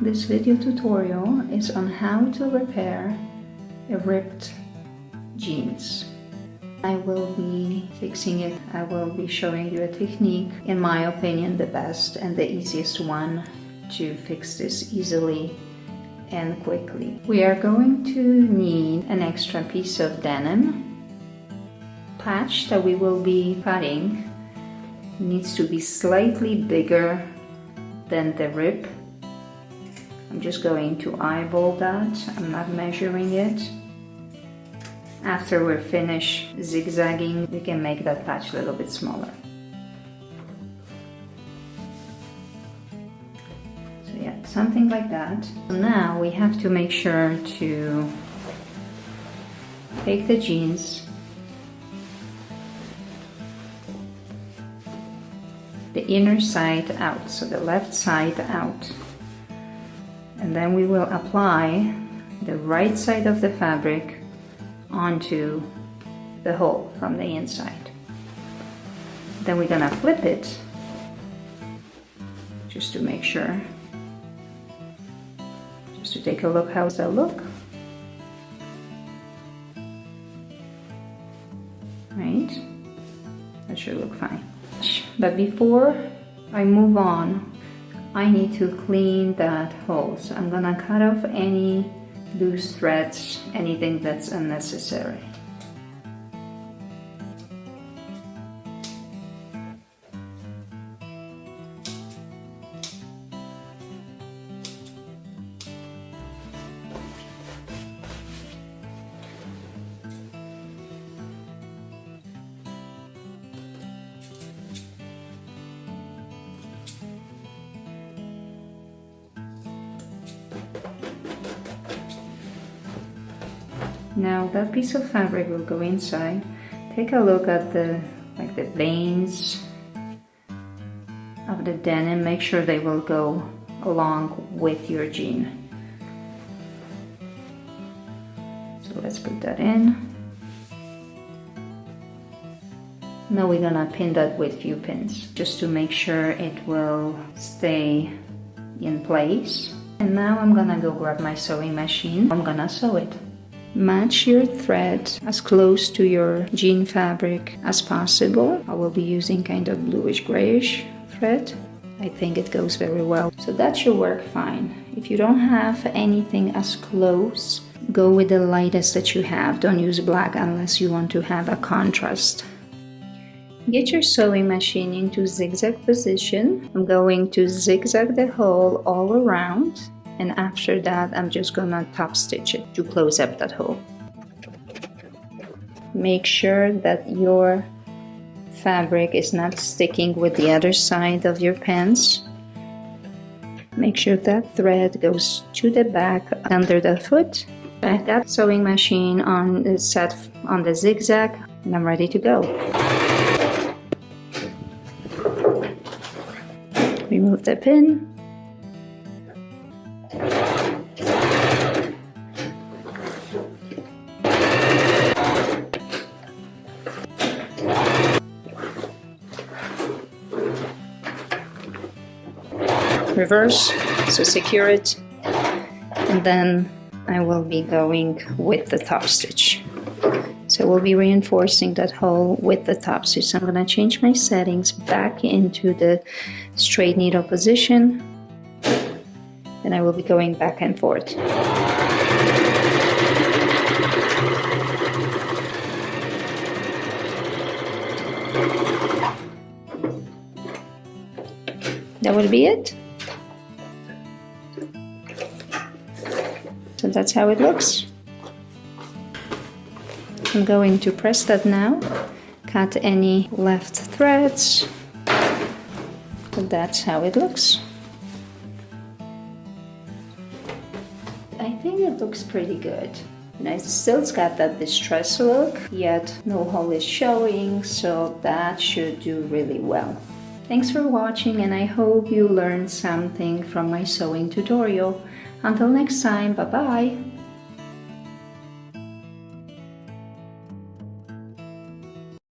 This video tutorial is on how to repair a ripped jeans. I will be fixing it. I will be showing you a technique, in my opinion, the best and the easiest one to fix this easily and quickly. We are going to need an extra piece of denim. Patch that we will be cutting needs to be slightly bigger than the rib. I'm just going to eyeball that. I'm not measuring it. After we're finished zigzagging, we can make that patch a little bit smaller. So yeah, something like that. Now we have to make sure to take the jeans, the inner side out, so the left side out. And then we will apply the right side of the fabric onto the hole from the inside. Then we're gonna flip it just to make sure, just to take a look how does that look. Right, that should look fine. But before I move on, I need to clean that hole. So I'm gonna cut off any loose threads, anything that's unnecessary. Now that piece of fabric will go inside. Take a look at the veins of the denim. Make sure they will go along with your jean. So let's put that in. Now we're gonna pin that with few pins just to make sure it will stay in place. And now I'm gonna go grab my sewing machine. I'm gonna sew it. Match your thread as close to your jean fabric as possible. I will be using kind of bluish grayish thread. I think it goes very well. So that should work fine. If you don't have anything as close, go with the lightest that you have. Don't use black unless you want to have a contrast. Get your sewing machine into zigzag position. I'm going to zigzag the hole all around. And after that, I'm just gonna top stitch it to close up that hole. Make sure that your fabric is not sticking with the other side of your pants. Make sure that thread goes to the back under the foot. I got sewing machine on the set on the zigzag, and I'm ready to go. Remove the pin. Reverse, so secure it, and then I will be going with the top stitch. So we'll be reinforcing that hole with the top stitch. So I'm going to change my settings back into the straight needle position, and I will be going back and forth. That would be it. So that's how it looks. I'm going to press that now, cut any left threads. So that's how it looks. I think it looks pretty good. And it still's got that distressed look, yet no hole is showing, so that should do really well. Thanks for watching, and I hope you learned something from my sewing tutorial. Until next time, bye-bye!